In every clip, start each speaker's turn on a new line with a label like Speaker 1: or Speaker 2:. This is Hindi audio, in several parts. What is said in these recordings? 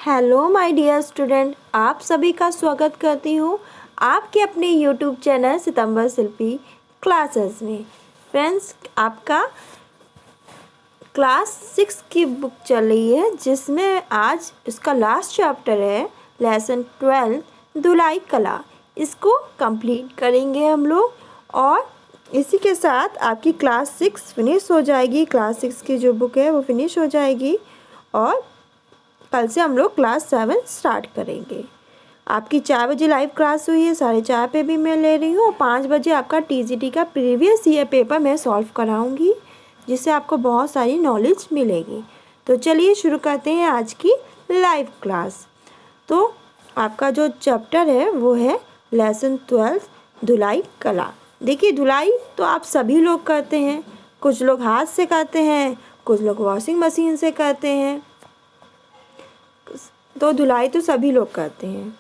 Speaker 1: हेलो माय डियर स्टूडेंट, आप सभी का स्वागत करती हूँ आपके अपने यूट्यूब चैनल सितंबर शिल्पी क्लासेस में। फ्रेंड्स, आपका क्लास 6 की बुक चल रही है जिसमें आज इसका लास्ट चैप्टर है लेसन 12 धुलाई कला। इसको कंप्लीट करेंगे हम लोग और इसी के साथ आपकी क्लास 6 फिनिश हो जाएगी। क्लास 6 की जो बुक है वो फिनिश हो जाएगी और कल से हम लोग क्लास 7 स्टार्ट करेंगे। आपकी 4 बजे लाइव क्लास हुई है, 4:30 पे भी मैं ले रही हूँ और 5 बजे आपका टीजीटी का प्रीवियस ईयर पेपर मैं सॉल्व कराऊंगी जिससे आपको बहुत सारी नॉलेज मिलेगी। तो चलिए शुरू करते हैं आज की लाइव क्लास। तो आपका जो चैप्टर है वो है लेसन 12 धुलाई कला। देखिए, धुलाई तो आप सभी लोग करते हैं, कुछ लोग हाथ से करते हैं, कुछ लोग वॉशिंग मशीन से करते हैं। तो धुलाई तो सभी लोग करते हैं।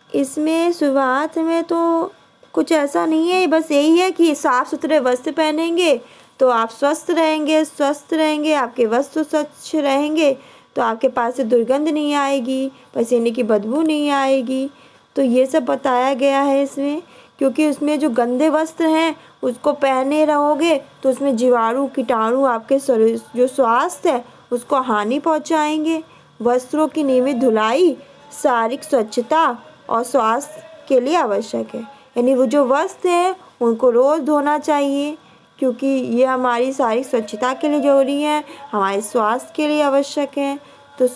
Speaker 1: इसमें शुरुआत में तो कुछ ऐसा नहीं है, बस यही है कि साफ़ सुथरे वस्त्र पहनेंगे तो आप स्वस्थ रहेंगे, आपके वस्त्र स्वच्छ रहेंगे तो आपके पास से दुर्गंध नहीं आएगी, पसीने की बदबू नहीं आएगी। तो ये सब बताया गया है इसमें, क्योंकि उसमें जो गंदे वस्त्र हैं उसको पहने रहोगे तो उसमें जीवाणु कीटाणु आपके शरीर जो स्वास्थ्य है उसको हानि पहुंचाएंगे। वस्त्रों की नियमित धुलाई शारीरिक स्वच्छता और स्वास्थ्य के लिए आवश्यक है। यानी वो जो वस्त्र हैं उनको रोज़ धोना चाहिए क्योंकि ये हमारी शारीरिक स्वच्छता के लिए ज़रूरी है, हमारे स्वास्थ्य के लिए आवश्यक है। तो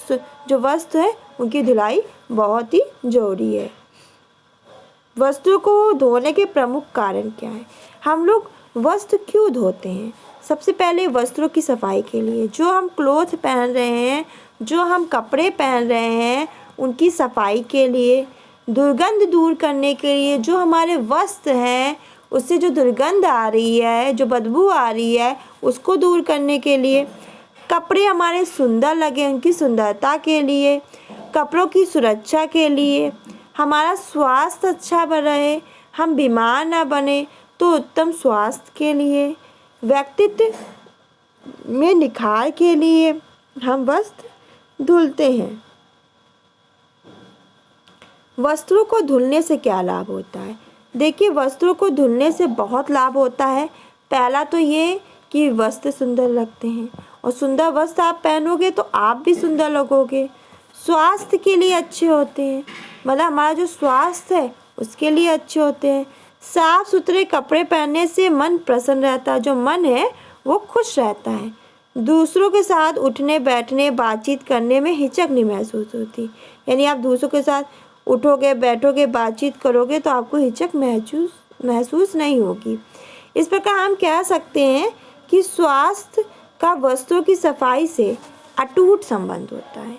Speaker 1: जो वस्त्र है उनकी धुलाई बहुत ही ज़रूरी है। वस्त्रों को धोने के प्रमुख कारण क्या है? हम लोग वस्त्र क्यों धोते हैं? सबसे पहले वस्त्रों की सफाई के लिए, जो हम क्लोथ पहन रहे हैं, जो हम कपड़े पहन रहे हैं उनकी सफाई के लिए, दुर्गंध दूर करने के लिए, जो हमारे वस्त्र हैं उससे जो दुर्गंध आ रही है, जो बदबू आ रही है उसको दूर करने के लिए, कपड़े हमारे सुंदर लगे उनकी सुंदरता के लिए, कपड़ों की सुरक्षा के लिए, हमारा स्वास्थ्य अच्छा रहे, हम बीमार ना बने तो उत्तम स्वास्थ्य के लिए, व्यक्तित्व में निखार के लिए हम वस्त्र धुलते हैं। वस्त्रों को धुलने से क्या लाभ होता है? देखिए, वस्त्रों को धुलने से बहुत लाभ होता है। पहला तो ये कि वस्त्र सुंदर लगते हैं और सुंदर वस्त्र आप पहनोगे तो आप भी सुंदर लगोगे। स्वास्थ्य के लिए अच्छे होते हैं, मतलब हमारा जो स्वास्थ्य है उसके लिए अच्छे होते हैं। साफ सुथरे कपड़े पहनने से मन प्रसन्न रहता है, जो मन है वो खुश रहता है। दूसरों के साथ उठने बैठने बातचीत करने में हिचक नहीं महसूस होती। यानी आप दूसरों के साथ उठोगे बैठोगे बातचीत करोगे तो आपको हिचक महसूस नहीं होगी। इस प्रकार हम कह सकते हैं कि स्वास्थ्य का वस्त्रों की सफाई से अटूट संबंध होता है।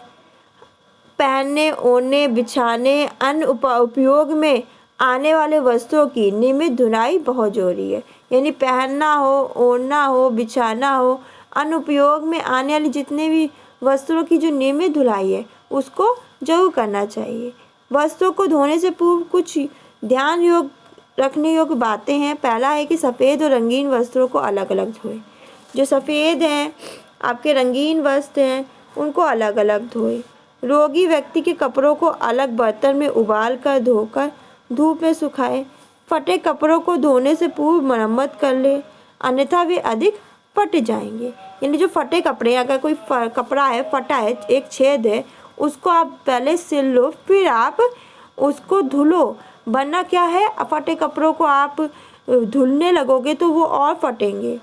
Speaker 1: पहनने ओढ़ने बिछाने अन्य उपयोग में आने वाले वस्त्रों की नियमित धुलाई बहुत जरूरी है। यानी पहनना हो, ओढ़ना हो, बिछाना हो, अन्य उपयोग में आने वाली जितने भी वस्त्रों की जो नियमित धुलाई है उसको जरूर करना चाहिए। वस्त्रों को धोने से पूर्व कुछ ध्यान रखने योग्य बातें हैं। पहला है कि सफ़ेद और रंगीन वस्त्रों को अलग अलग धोएं। जो सफ़ेद हैं, आपके रंगीन वस्त्र हैं, उनको अलग अलग धोएं। रोगी व्यक्ति के कपड़ों को अलग बर्तन में उबाल कर धोकर धूप में सुखाएं। फटे कपड़ों को धोने से पूर्व मरम्मत कर ले, अन्यथा वे अधिक फट जाएंगे। यानी जो फटे कपड़े, अगर कोई कपड़ा है फटा है, एक छेद है, उसको आप पहले सिल लो फिर आप उसको धुलो। वरना क्या है, फटे कपड़ों को आप धुलने लगोगे तो वो और फटेंगे।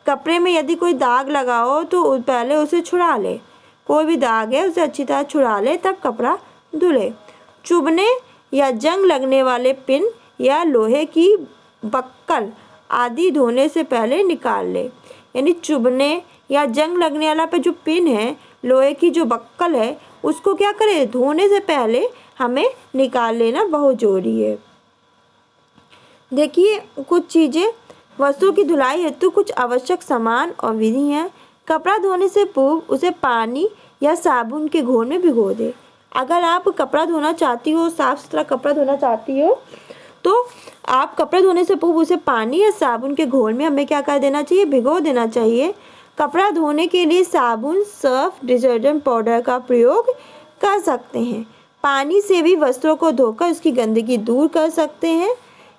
Speaker 1: कपड़े में यदि कोई दाग लगा हो तो पहले उसे छुड़ा ले। कोई भी दाग है उसे अच्छी तरह छुड़ा ले तब कपड़ा धुले। चुभने या जंग लगने वाले पिन या लोहे की बक्कल आदि धोने से पहले निकाल ले। यानी चुभने या जंग लगने वाला पे जो पिन है, लोहे की जो बक्कल है, उसको क्या करें, धोने से पहले हमें निकाल लेना बहुत ज़रूरी है। देखिए, कुछ चीज़ें वस्तुओं की धुलाई हेतु कुछ आवश्यक सामान और विधि हैं। कपड़ा धोने से पूर्व उसे पानी या साबुन के घोल में भिगो दे। अगर आप कपड़ा धोना चाहती हो, साफ़ सुथरा कपड़ा धोना चाहती हो, तो आप कपड़े धोने से पूर्व उसे पानी या साबुन के घोल में हमें क्या कर देना चाहिए, भिगो देना चाहिए। कपड़ा धोने के लिए साबुन, सर्फ, डिटर्जेंट पाउडर का प्रयोग कर सकते हैं। पानी से भी वस्त्रों को धोकर उसकी गंदगी दूर कर सकते हैं,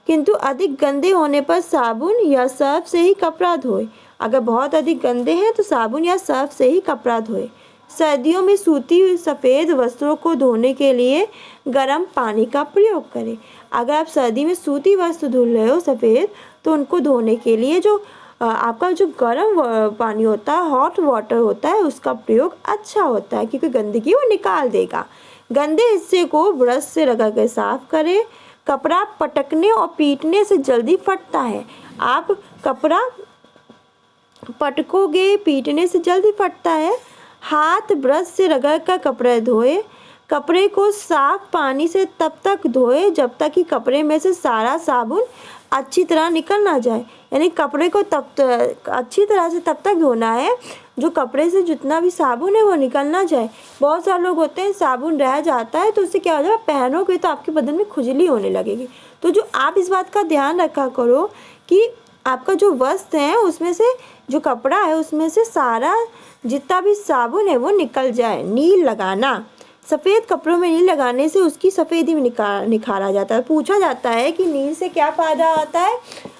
Speaker 1: किंतु अधिक गंदे होने पर साबुन या सर्फ से ही कपड़ा धोए। अगर बहुत अधिक गंदे हैं तो साबुन या सर्फ से ही कपड़ा धोए। सर्दियों में सूती सफ़ेद वस्त्रों को धोने के लिए गर्म पानी का प्रयोग करें। अगर आप सर्दी में सूती वस्त्र धुल रहे हो सफ़ेद, तो उनको धोने के लिए आपका जो गर्म पानी होता है, हॉट वाटर होता है, उसका प्रयोग अच्छा होता है, क्योंकि गंदगी वो निकाल देगा। गंदे हिस्से को ब्रश से रगड़ कर साफ करें। कपड़ा पटकने और पीटने से जल्दी फटता है। आप कपड़ा पटकोगे, पीटने से जल्दी फटता है। हाथ ब्रश से रगड़ कर कपड़े धोए। कपड़े को साफ पानी से तब तक धोए जब तक कि कपड़े में से सारा साबुन अच्छी तरह निकल ना जाए। यानी कपड़े को अच्छी तरह से तब तक धोना है जो कपड़े से जितना भी साबुन है वो निकल ना जाए। बहुत सारे लोग होते हैं साबुन रह जाता है तो उससे क्या हो जाएगा, पहनोगे तो आपके बदन में खुजली होने लगेगी। तो जो आप इस बात का ध्यान रखा करो कि आपका जो वस्त्र है उसमें से, जो कपड़ा है उसमें से सारा जितना भी साबुन है वो निकल जाए। नील लगाना, सफ़ेद कपड़ों में नील लगाने से उसकी सफ़ेदी में निखारा जाता है। पूछा जाता है कि नील से क्या फ़ायदा आता है,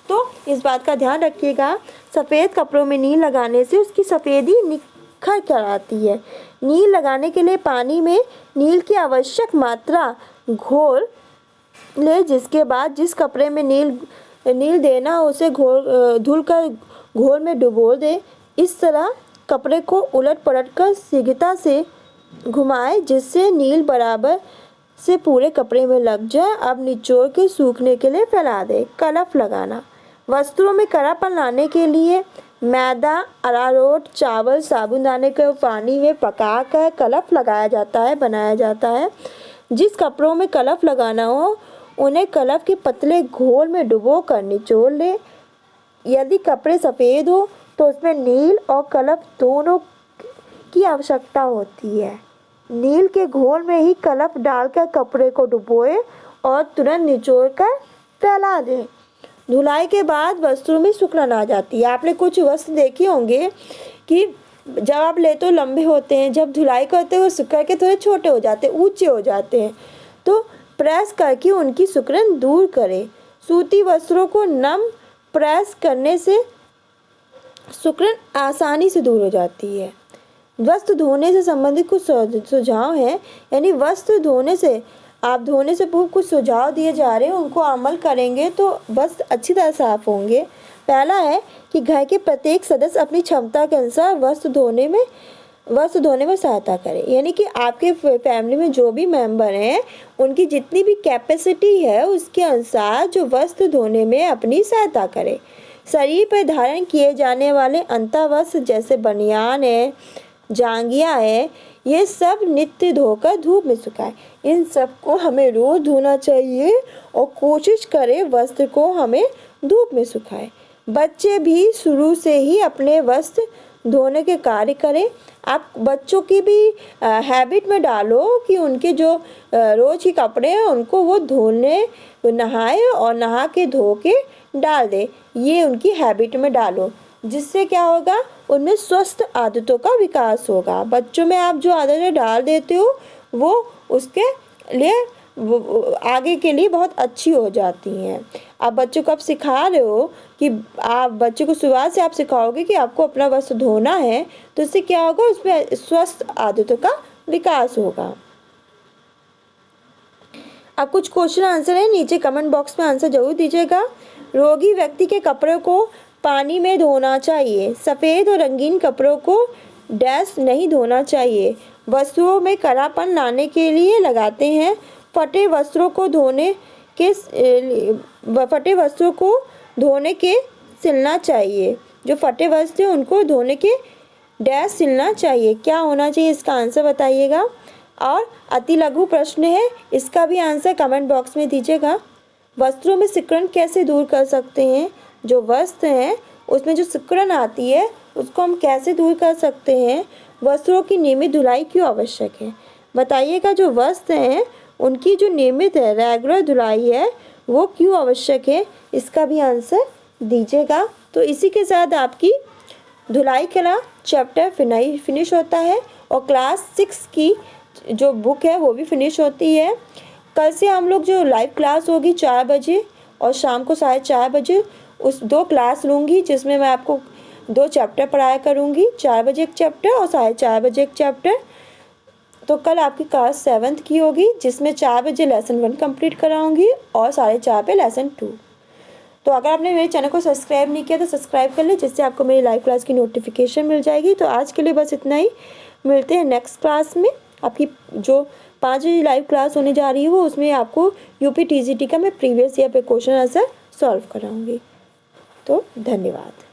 Speaker 1: तो इस बात का ध्यान रखिएगा, सफ़ेद कपड़ों में नील लगाने से उसकी सफ़ेदी निखर कर आती है। नील लगाने के लिए पानी में नील की आवश्यक मात्रा घोल ले, जिसके बाद जिस कपड़े में नील देना हो उसे धुलकर घोल में डुबो दे। इस तरह कपड़े को उलट पलट कर शीघ्रता से घुमाएं जिससे नील बराबर से पूरे कपड़े में लग जाए। अब निचोड़ के सूखने के लिए फैला दें। कलफ लगाना, वस्त्रों में कड़ापन लाने के लिए मैदा, अरारोट, चावल, साबुनदाने को पानी में पकाकर कलफ बनाया जाता है। जिस कपड़ों में कलफ लगाना हो उन्हें कलफ के पतले घोल में डुबो कर निचोड़ ले। यदि कपड़े सफ़ेद हो तो उसमें नील और कलफ दोनों की आवश्यकता होती है। नील के घोल में ही कलफ डालकर कपड़े को डुबोए और तुरंत निचोड़कर फैला दें। धुलाई के बाद वस्त्रों में सिकुड़न आ जाती है। आपने कुछ वस्त्र देखे होंगे कि जब आप ले तो लंबे होते हैं, जब धुलाई करते हैं वो सिकुड़ के थोड़े छोटे हो जाते हैं, ऊंचे हो जाते हैं, तो प्रेस करके उनकी सिकुड़न दूर करें। सूती वस्त्रों को नम प्रेस करने से सिकुड़न आसानी से दूर हो जाती है। वस्त्र धोने से संबंधित कुछ सुझाव हैं, यानी वस्त्र धोने से पूर्व कुछ सुझाव दिए जा रहे हैं, उनको अमल करेंगे तो वस्त्र अच्छी तरह साफ होंगे। पहला है कि घर के प्रत्येक सदस्य अपनी क्षमता के अनुसार वस्त्र धोने में सहायता करें। यानी कि आपके फैमिली में जो भी मेंबर हैं उनकी जितनी भी कैपेसिटी है उसके अनुसार जो वस्त्र धोने में अपनी सहायता करें। शरीर पर धारण किए जाने वाले अंतःवस्त्र जैसे बनियान है, जांघिया है, ये सब नित्य धोकर धूप में सुखाएं। इन सब को हमें रोज़ धोना चाहिए और कोशिश करें वस्त्र को हमें धूप में सुखाएं। बच्चे भी शुरू से ही अपने वस्त्र धोने के कार्य करें। आप बच्चों की भी हैबिट में डालो कि उनके जो रोज़ के कपड़े हैं उनको वो नहाए और नहा के धो के डाल दे। ये उनकी हैबिट में डालो, जिससे क्या होगा, उनमें स्वस्थ आदतों का विकास होगा। बच्चों में आप जो आदतें डाल देते हो वो उसके लिए आगे के लिए बहुत अच्छी हो जाती हैं। आप बच्चों को आप सिखा रहे हो कि आप बच्चों को शुरुआत से आप सिखाओगे कि आपको अपना वस्त्र धोना है, तो इससे क्या होगा, उसमें स्वस्थ आदतों का विकास होगा। अब कुछ क्वेश्चन आंसर है, नीचे कमेंट बॉक्स में आंसर जरूर दीजिएगा। रोगी व्यक्ति के कपड़े को पानी में धोना चाहिए। सफ़ेद और रंगीन कपड़ों को डैश नहीं धोना चाहिए। वस्त्रों में कड़ापन लाने के लिए लगाते हैं। फटे वस्त्रों को धोने के सिलना चाहिए। जो फटे वस्त्र हैं उनको धोने के डैश सिलना चाहिए। क्या होना चाहिए, इसका आंसर बताइएगा। और अति लघु प्रश्न है, इसका भी आंसर कमेंट बॉक्स में दीजिएगा। वस्त्रों में सिकुड़न कैसे दूर कर सकते हैं? जो वस्त्र हैं उसमें जो सिकुड़न आती है उसको हम कैसे दूर कर सकते हैं? वस्त्रों की नियमित धुलाई क्यों आवश्यक है, बताइएगा। जो वस्त्र हैं उनकी जो नियमित है, रेगुलर धुलाई है, वो क्यों आवश्यक है, इसका भी आंसर दीजिएगा। तो इसी के साथ आपकी धुलाई कला चैप्टर फिनिश होता है और क्लास 6 की जो बुक है वो भी फिनिश होती है। कल से हम लोग जो लाइव क्लास होगी 4 बजे और शाम को 4:30 बजे, उस 2 क्लास लूँगी जिसमें मैं आपको 2 चैप्टर पढ़ाया करूँगी। 4 बजे एक चैप्टर और 4:30 बजे एक चैप्टर। तो कल आपकी क्लास 7th की होगी जिसमें 4 बजे लेसन 1 कंप्लीट कराऊंगी और 4:30 पे लेसन 2। तो अगर आपने मेरे चैनल को सब्सक्राइब नहीं किया तो सब्सक्राइब कर लें, जिससे आपको मेरी लाइव क्लास की नोटिफिकेशन मिल जाएगी। तो आज के लिए बस इतना ही, मिलते हैं नेक्स्ट क्लास में। आपकी जो 5 बजे लाइव क्लास होने जा रही है वो उसमें आपको यूपी TGT का मैं प्रीवियस ईयर पे क्वेश्चन आंसर सॉल्व कराऊंगी। तो धन्यवाद।